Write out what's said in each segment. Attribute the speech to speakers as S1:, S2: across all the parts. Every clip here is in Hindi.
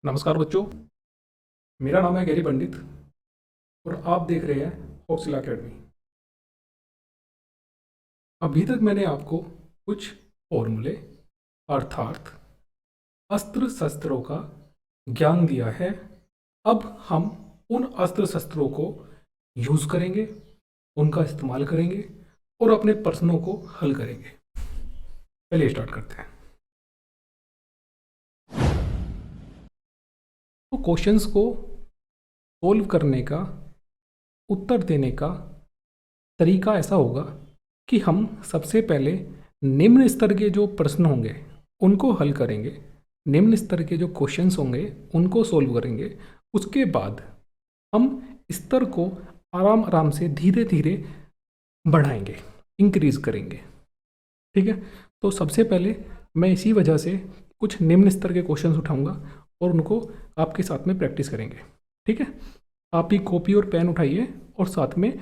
S1: नमस्कार बच्चों, मेरा नाम है गैरी पंडित और आप देख रहे हैं हॉक्सिला अकेडमी। अभी तक मैंने आपको कुछ फॉर्मूले अर्थात अस्त्र शस्त्रों का ज्ञान दिया है। अब हम उन अस्त्र शस्त्रों को यूज़ करेंगे, उनका इस्तेमाल करेंगे और अपने प्रश्नों को हल करेंगे। चलिए स्टार्ट करते हैं। तो क्वेश्चंस को सोल्व करने का, उत्तर देने का तरीका ऐसा होगा कि हम सबसे पहले निम्न स्तर के जो प्रश्न होंगे उनको हल करेंगे, निम्न स्तर के जो क्वेश्चंस होंगे उनको सोल्व करेंगे। उसके बाद हम स्तर को आराम आराम से धीरे धीरे बढ़ाएंगे, इंक्रीज करेंगे। ठीक है, तो सबसे पहले मैं इसी वजह से कुछ निम्न स्तर के क्वेश्चंस उठाऊंगा और उनको आपके साथ में प्रैक्टिस करेंगे। ठीक है, आप ही कॉपी और पेन उठाइए और साथ में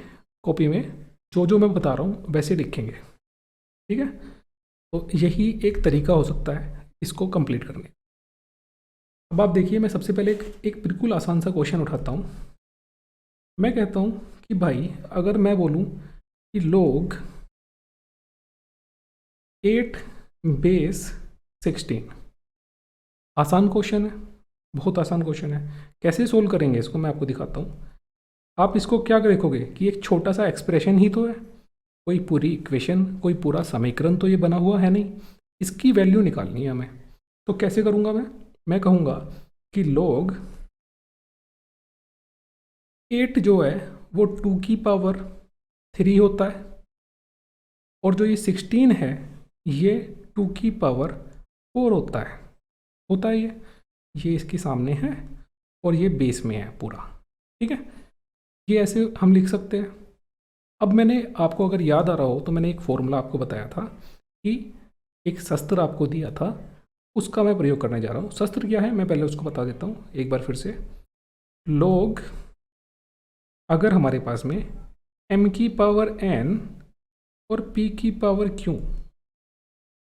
S1: कॉपी में जो जो मैं बता रहा हूँ वैसे लिखेंगे। ठीक है, तो यही एक तरीका हो सकता है इसको कंप्लीट करने। अब आप देखिए, मैं सबसे पहले एक बिल्कुल आसान सा क्वेश्चन उठाता हूँ। मैं कहता हूँ कि भाई अगर मैं बोलूँ कि लोग 8 बेस 16, आसान क्वेश्चन है, बहुत आसान क्वेश्चन है। कैसे सोल्व करेंगे इसको मैं आपको दिखाता हूँ। आप इसको क्या देखोगे कि एक छोटा सा एक्सप्रेशन ही तो है, कोई पूरी इक्वेशन, कोई पूरा समीकरण तो ये बना हुआ है नहीं। इसकी वैल्यू निकालनी है हमें। तो कैसे करूँगा मैं कहूँगा कि log 8 जो है वो 2 की पावर 3 होता है और जो ये 16 है ये 2 की पावर 4 होता है ये इसके सामने है और ये बेस में है पूरा। ठीक है, ये ऐसे हम लिख सकते हैं। अब मैंने आपको अगर याद आ रहा हो तो मैंने एक फॉर्मूला आपको बताया था कि एक शस्त्र आपको दिया था, उसका मैं प्रयोग करने जा रहा हूँ। शस्त्र क्या है मैं पहले उसको बता देता हूँ एक बार फिर से। लोग अगर हमारे पास में m की पावर n और p की पावर q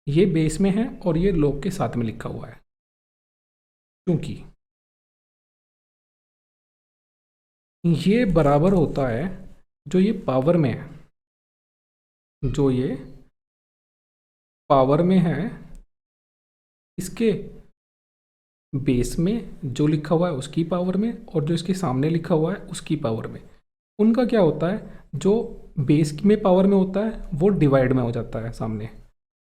S1: ये बेस में है और ये log के साथ में लिखा हुआ है, क्योंकि ये बराबर होता है जो ये पावर में है, जो ये पावर में है इसके बेस में जो लिखा हुआ है उसकी पावर में और जो इसके सामने लिखा हुआ है उसकी पावर में। उनका क्या होता है, जो बेस में पावर में होता है वो डिवाइड में हो जाता है सामने,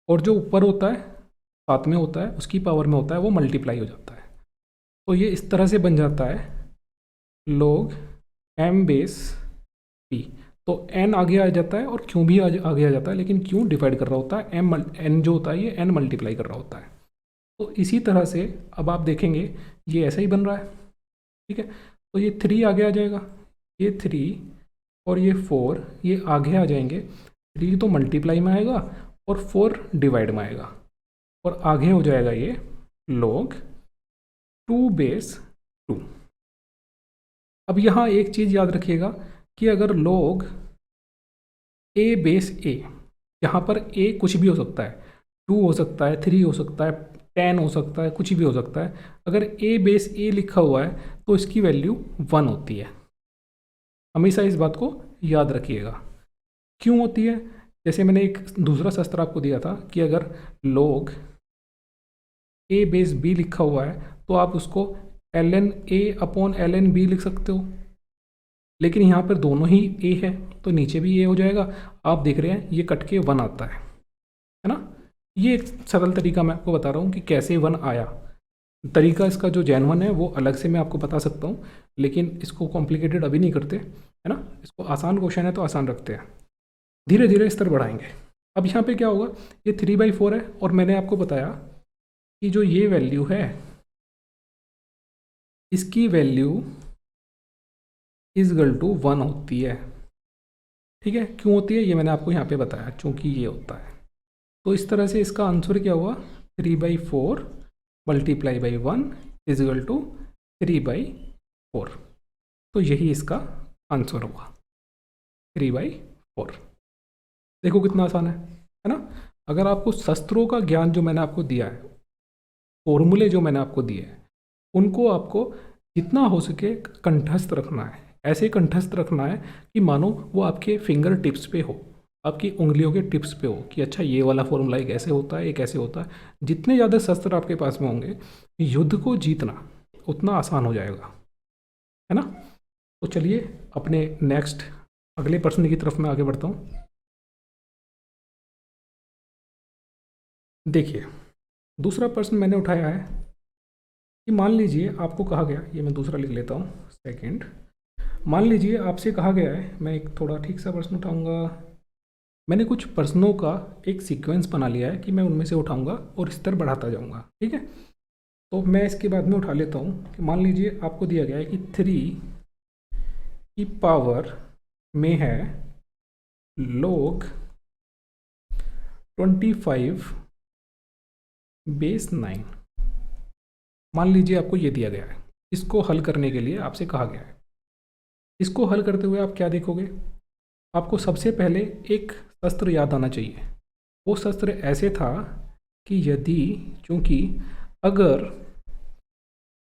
S1: और जो ऊपर होता है साथ में होता है उसकी पावर में होता है वो मल्टीप्लाई हो जाता है। तो ये इस तरह से बन जाता है log m बेस p। तो n आगे आ जाता है और q भी आगे आ जाता है, लेकिन q डिवाइड कर रहा होता है, m n जो होता है ये n मल्टीप्लाई कर रहा होता है। तो इसी तरह से अब आप देखेंगे ये ऐसा ही बन रहा है। ठीक है, तो ये 3 आगे आ जाएगा, ये 3 और ये 4 ये आगे आ जाएंगे। 3 तो मल्टीप्लाई में आएगा और 4 डिवाइड में आएगा और आगे हो जाएगा ये log 2 बेस 2। अब यहाँ एक चीज़ याद रखिएगा कि अगर log a बेस a, यहाँ पर a कुछ भी हो सकता है, 2 हो सकता है, 3 हो सकता है, 10 हो सकता है, कुछ भी हो सकता है। अगर a बेस a लिखा हुआ है तो इसकी वैल्यू 1 होती है। हमेशा इस बात को याद रखिएगा। क्यों होती है, जैसे मैंने एक दूसरा शस्त्र आपको दिया था कि अगर log a बेस b लिखा हुआ है तो आप उसको ln a upon ln b लिख सकते हो, लेकिन यहाँ पर दोनों ही a है तो नीचे भी a हो जाएगा। आप देख रहे हैं ये कट के 1 आता है ना। ये एक सरल तरीका मैं आपको बता रहा हूँ कि कैसे 1 आया। तरीका इसका जो जेन्युइन है वो अलग से मैं आपको बता सकता हूँ, लेकिन इसको कॉम्प्लिकेटेड अभी नहीं करते, है ना। इसको आसान क्वेश्चन है तो आसान रखते हैं, धीरे धीरे स्तर बढ़ाएंगे। अब यहाँ पे क्या होगा, ये 3/4 है और मैंने आपको बताया कि जो ये वैल्यू है इसकी वैल्यू इजगल टू 1 होती है। ठीक है, क्यों होती है ये मैंने आपको यहाँ पे बताया, चूँकि ये होता है। तो इस तरह से इसका आंसर क्या हुआ, 3/4 मल्टीप्लाई बाई 1 इजगल टू 3/4। तो यही इसका आंसर होगा 3/4। देखो कितना आसान है ना। अगर आपको शस्त्रों का ज्ञान जो मैंने आपको दिया है, फॉर्मूले जो मैंने आपको दिए हैं, उनको आपको जितना हो सके कंठस्थ रखना है। ऐसे कंठस्थ रखना है कि मानो वो आपके फिंगर टिप्स पे हो, आपकी उंगलियों के टिप्स पे हो कि अच्छा ये वाला फॉर्मूला एक ऐसे होता है, एक ऐसे होता है। जितने ज़्यादा शस्त्र आपके पास में होंगे, युद्ध को जीतना उतना आसान हो जाएगा, है ना। तो चलिए अपने नेक्स्ट अगले प्रश्न की तरफ मैं आगे बढ़ता हूँ। देखिए, दूसरा प्रश्न मैंने उठाया है कि मान लीजिए आपको कहा गया, ये मैं दूसरा लिख लेता हूँ सेकंड। मान लीजिए आपसे कहा गया है, मैं एक थोड़ा ठीक सा प्रश्न उठाऊंगा। मैंने कुछ प्रश्नों का एक सीक्वेंस बना लिया है कि मैं उनमें से उठाऊंगा और स्तर बढ़ाता जाऊंगा, ठीक है। तो मैं इसके बाद में उठा लेता हूँ कि मान लीजिए आपको दिया गया है कि 3 की पावर में है log 25 बेस 9। मान लीजिए आपको ये दिया गया है, इसको हल करने के लिए आपसे कहा गया है। इसको हल करते हुए आप क्या देखोगे, आपको सबसे पहले एक शस्त्र याद आना चाहिए। वो शस्त्र ऐसे था कि यदि, चूंकि अगर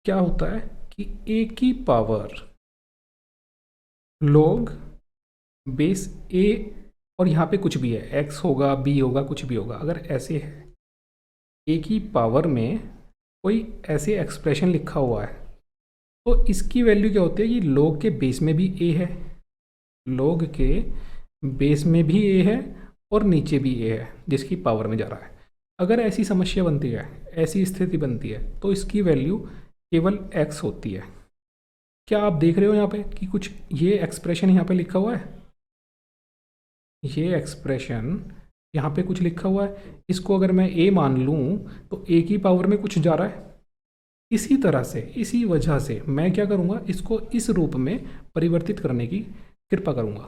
S1: क्या होता है कि a की पावर log बेस a, और यहाँ पे कुछ भी है, x होगा, b होगा, कुछ भी होगा, अगर ऐसे है a की पावर में कोई ऐसे एक्सप्रेशन लिखा हुआ है, तो इसकी वैल्यू क्या होती है कि log के बेस में भी a है, log के बेस में भी a है और नीचे भी a है जिसकी पावर में जा रहा है। अगर ऐसी समस्या बनती है, ऐसी स्थिति बनती है, तो इसकी वैल्यू केवल x होती है। क्या आप देख रहे हो यहाँ पे कि कुछ ये एक्सप्रेशन यहाँ पे लिखा हुआ है, ये एक्सप्रेशन यहाँ पे कुछ लिखा हुआ है। इसको अगर मैं a मान लूँ तो a की पावर में कुछ जा रहा है। इसी तरह से, इसी वजह से मैं क्या करूँगा, इसको इस रूप में परिवर्तित करने की कृपा करूँगा,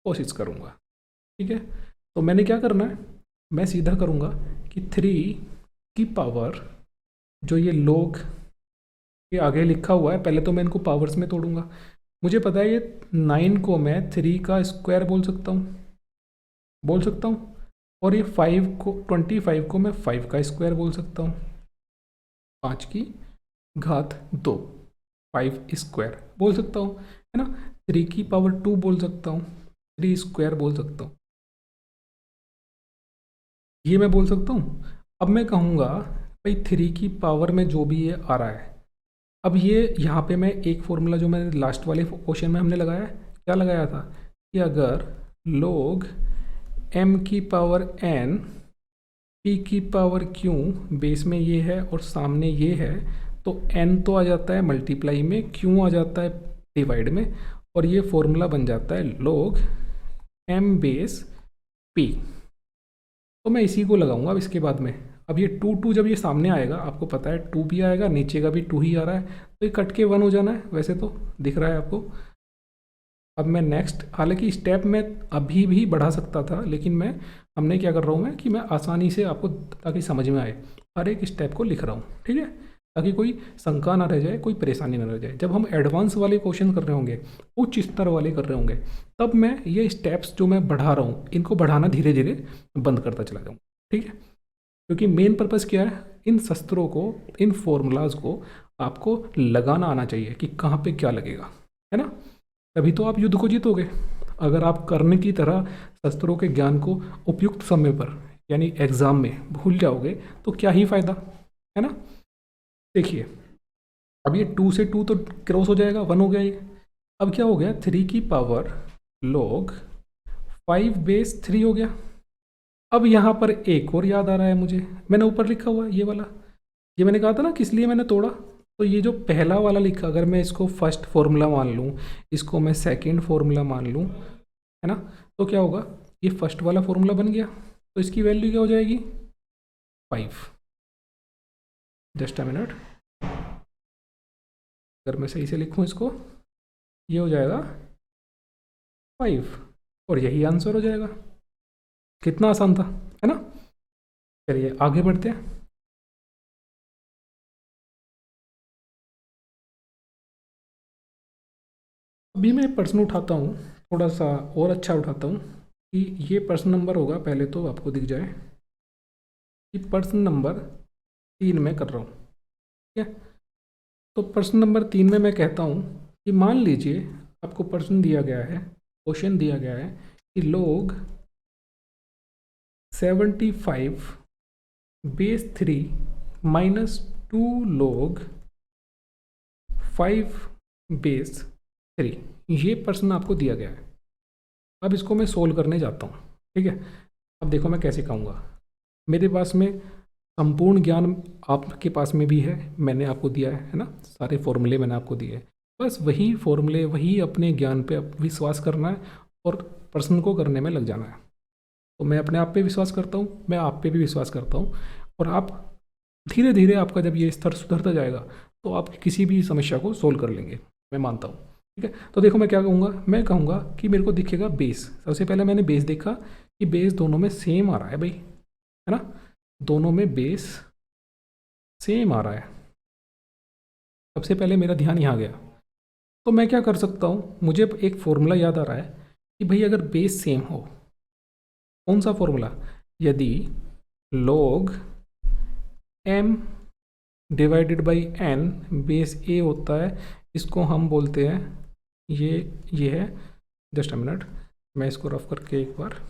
S1: कोशिश करूँगा, ठीक है। तो मैंने क्या करना है, मैं सीधा करूँगा कि 3 की पावर, जो ये log के आगे लिखा हुआ है, पहले तो मैं इनको पावर्स में तोड़ूंगा। मुझे पता है ये 9 को मैं 3 का स्क्वायर बोल सकता हूँ, और ये 25 को मैं 5 का स्क्वायर बोल सकता हूँ, 5 की घात 2, 5 स्क्वायर बोल सकता हूँ, है ना। 3 की पावर 2 बोल सकता हूँ, 3 स्क्वायर बोल सकता हूँ, ये मैं बोल सकता हूँ। अब मैं कहूँगा भाई 3 की पावर में जो भी ये आ रहा है, अब ये यहाँ पे मैं एक फॉर्मूला जो मैंने लास्ट वाले क्वेश्चन में हमने लगाया है, क्या लगाया था कि अगर log m की पावर n p की पावर q बेस में ये है और सामने ये है, तो n तो आ जाता है मल्टीप्लाई में, q आ जाता है डिवाइड में, और ये फॉर्मूला बन जाता है log m बेस p। तो मैं इसी को लगाऊंगा अब इसके बाद में। अब ये 2 जब ये सामने आएगा, आपको पता है 2 भी आएगा, नीचे का भी 2 ही आ रहा है, तो ये कट के 1 हो जाना है, वैसे तो दिख रहा है आपको। अब मैं नेक्स्ट, हालांकि स्टेप में अभी भी बढ़ा सकता था, लेकिन हमने क्या कर रहा हूँ मैं कि मैं आसानी से आपको, ताकि समझ में आए, हर एक स्टेप को लिख रहा हूँ, ठीक है, ताकि कोई शंका ना रह जाए, कोई परेशानी ना रह जाए। जब हम एडवांस वाले क्वेश्चन कर रहे होंगे, उच्च स्तर वाले कर रहे होंगे, तब मैं ये स्टेप्स जो मैं बढ़ा रहा हूँ, इनको बढ़ाना धीरे धीरे बंद करता चला जाऊँ, ठीक है। क्योंकि मेन पर्पज़ क्या है, इन शस्त्रों को, इन फॉर्मूलाज को आपको लगाना आना चाहिए कि कहाँ पे क्या लगेगा, है ना। तभी तो आप युद्ध को जीतोगे। अगर आप कर्ण की तरह शस्त्रों के ज्ञान को उपयुक्त समय पर, यानी एग्जाम में भूल जाओगे, तो क्या ही फायदा, है ना। देखिए, अब ये 2 से 2 तो क्रॉस हो जाएगा, 1 हो गया ये। अब क्या हो गया, 3 की पावर log 5 बेस 3 हो गया। अब यहाँ पर एक और याद आ रहा है मुझे, मैंने ऊपर लिखा हुआ है ये वाला, ये मैंने कहा था ना किस लिए मैंने तोड़ा। तो ये जो पहला वाला लिखा, अगर मैं इसको फर्स्ट फॉर्मूला मान लूँ, इसको मैं सेकंड फॉर्मूला मान लूँ, है ना, तो क्या होगा, ये फर्स्ट वाला फॉर्मूला बन गया, तो इसकी वैल्यू क्या हो जाएगी, 5। जस्ट अ मिनट, अगर मैं सही से लिखूँ इसको, ये हो जाएगा 5, और यही आंसर हो जाएगा। कितना आसान था, है ना। चलिए आगे बढ़ते हैं। अभी मैं प्रश्न उठाता हूँ, थोड़ा सा और अच्छा उठाता हूँ कि ये प्रश्न नंबर होगा, पहले तो आपको दिख जाए कि प्रश्न नंबर 3 में कर रहा हूँ, ठीक है। तो प्रश्न नंबर 3 में मैं कहता हूँ कि मान लीजिए आपको प्रश्न दिया गया है, क्वेश्चन दिया गया है कि log 75 base 3 minus 2 log 5 base 3, ये प्रश्न आपको दिया गया है। अब इसको मैं सोल्व करने जाता हूँ, ठीक है। अब देखो मैं कैसे कहूँगा। मेरे पास में संपूर्ण ज्ञान आपके पास में भी है, मैंने आपको दिया है ना, सारे फॉर्मूले मैंने आपको दिए हैं। बस वही फॉर्मूले, वही अपने ज्ञान पे विश्वास करना है और प्रश्न को करने में लग जाना है। तो मैं अपने आप पे विश्वास करता हूँ, मैं आप पे भी विश्वास करता हूँ, और आप धीरे धीरे आपका जब ये स्तर सुधरता जाएगा तो आप किसी भी समस्या को सोल्व कर लेंगे, मैं मानता हूँ, ठीक है। तो देखो मैं क्या कहूँगा, मैं कहूँगा कि मेरे को दिखेगा बेस। सबसे पहले मैंने बेस देखा कि बेस दोनों में सेम आ रहा है भाई, है ना, दोनों में बेस सेम आ रहा है। सबसे पहले मेरा ध्यान यहाँ गया। तो मैं क्या कर सकता हूँ, मुझे एक फॉर्मूला याद आ रहा है कि भाई अगर बेस सेम हो, कौन सा फॉर्मूला, यदि log m divided by n base a होता है, इसको हम बोलते हैं, ये है, जस्ट अ मिनट मैं इसको रफ करके एक बार,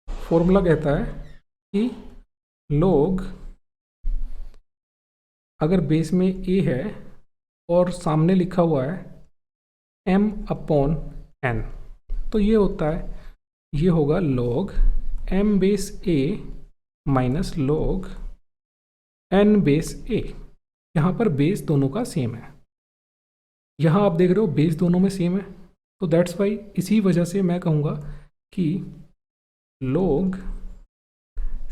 S1: फॉर्मूला कहता है कि log अगर बेस में a है और सामने लिखा हुआ है m अपॉन n, तो ये होता है, ये होगा log m base a minus log n base a। यहाँ पर बेस दोनों का सेम है, यहाँ आप देख रहे हो बेस दोनों में सेम है, तो दैट्स वाई, इसी वजह से मैं कहूँगा कि log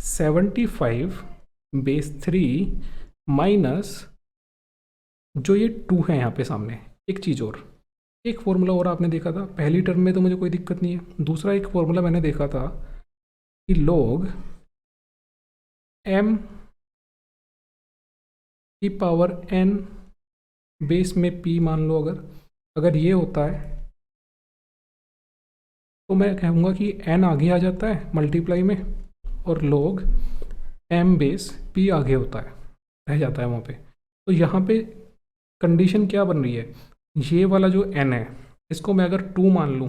S1: 75 बेस 3 माइनस जो ये 2 है यहाँ पे सामने। एक चीज़ और, एक फॉर्मूला और आपने देखा था, पहली टर्म में तो मुझे कोई दिक्कत नहीं है, दूसरा एक फॉर्मूला मैंने देखा था कि log m की पावर n बेस में p मान लो, अगर ये होता है तो मैं कहूँगा कि n आगे आ जाता है मल्टीप्लाई में, और log m बेस p आगे होता है, रह जाता है वहाँ पे। तो यहाँ पे कंडीशन क्या बन रही है, ये वाला जो n है इसको मैं अगर 2 मान लूँ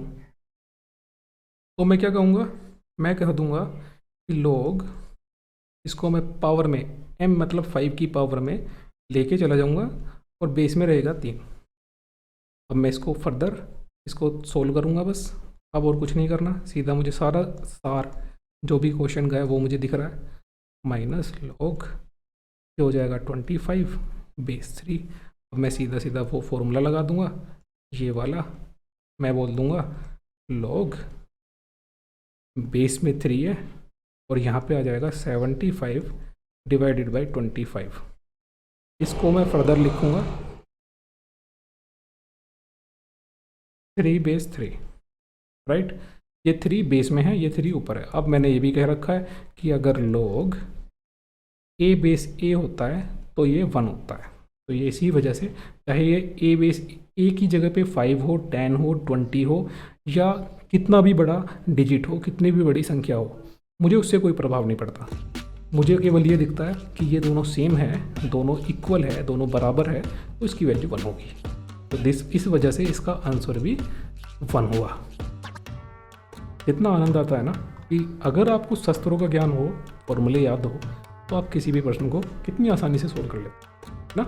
S1: तो मैं क्या कहूँगा, मैं कह दूँगा कि log, इसको मैं पावर में m मतलब 5 की पावर में लेके चला जाऊँगा और बेस में रहेगा 3। अब मैं इसको फर्दर इसको सोल्व करूँगा बस, अब और कुछ नहीं करना, सीधा मुझे सारा सार जो भी क्वेश्चन का है वो मुझे दिख रहा है, माइनस log ये हो जाएगा 25 बेस 3। अब मैं सीधा सीधा वो फॉर्मूला लगा दूंगा, ये वाला मैं बोल दूंगा log बेस में 3 है और यहाँ पे आ जाएगा 75 डिवाइडेड बाई 25। इसको मैं फर्दर लिखूँगा 3 बेस 3, राइट। ये 3 बेस में है, ये 3 ऊपर है। अब मैंने ये भी कह रखा है कि अगर log a बेस a होता है तो ये 1 होता है। तो ये इसी वजह से, चाहे ये a बेस a की जगह पे 5 हो, 10 हो, 20 हो, या कितना भी बड़ा डिजिट हो, कितनी भी बड़ी संख्या हो, मुझे उससे कोई प्रभाव नहीं पड़ता। मुझे केवल ये दिखता है कि ये दोनों सेम है, दोनों इक्वल है, दोनों बराबर है, तो इसकी वैल्यू 1 होगी। तो इस वजह से इसका आंसर भी 1 हुआ। इतना आनंद आता है ना कि अगर आपको शस्त्रों का ज्ञान हो, फॉर्मूले याद हो, तो आप किसी भी प्रश्न को कितनी आसानी से सोल्व कर लेते हैं ना।